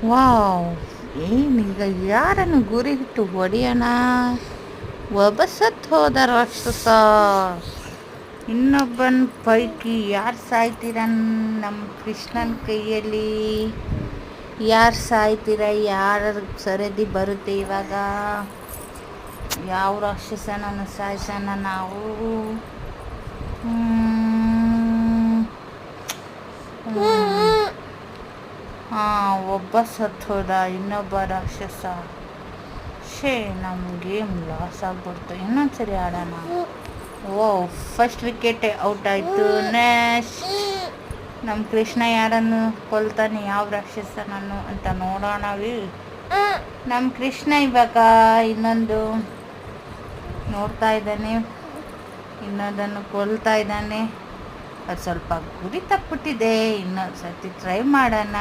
Wow! ಏನೀಗ ಯಾರನ್ನು ಗುರಿಯಿಟ್ಟು ಹೊಡೆಯೋಣ? ಒಬ್ಬ ಸತ್ತು ಹೋದ ರಾಕ್ಷಸ. ಇನ್ನೊಬ್ಬನ ಪೈಕಿ ಯಾರು ಸಾಯ್ತೀರ ನಮ್ಮ ಕೃಷ್ಣನ ಕೈಯಲ್ಲಿ? ಯಾರು ಸಾಯ್ತೀರ? ಯಾರ ಸರದಿ ಬರುತ್ತೆ ಇವಾಗ? ಯಾವ ರಾಕ್ಷಸನನ್ನು ಸಾಯಿಸೋಣ ನಾವು? ಹಾಂ, ಒಬ್ಬ ಸತ್ತು ಹೋದ, ಇನ್ನೊಬ್ಬ ರಾಕ್ಷಸ. ನಮ್ಮ ಗೇಮ್ ಲಾಸ್ ಆಗ್ಬಿಡ್ತು. ಇನ್ನೊಂದ್ಸರಿ ಆಡೋಣ. ಓ, ಫಸ್ಟ್ ವಿಕೆಟ್ ಔಟ್ ಆಯಿತು. ನೆಕ್ಸ್ಟ್ ನಮ್ಮ ಕೃಷ್ಣ ಯಾರನ್ನು ಕೊಲ್ತಾನೆ, ಯಾವ ರಾಕ್ಷಸನನ್ನು ಅಂತ ನೋಡೋಣವಿ. ನಮ್ಮ ಕೃಷ್ಣ ಇವಾಗ ಇನ್ನೊಂದು ನೋಡ್ತಾ ಇದ್ದಾನೆ, ಇನ್ನೊಂದನ್ನು ಕೊಲ್ತಾ ಇದ್ದಾನೆ. ಅದು ಸ್ವಲ್ಪ ಗುರಿ ತಪ್ಪಿಬಿಟ್ಟಿದೆ. ಇನ್ನೊಂದು ಸರ್ತಿ ಟ್ರೈ ಮಾಡೋಣ.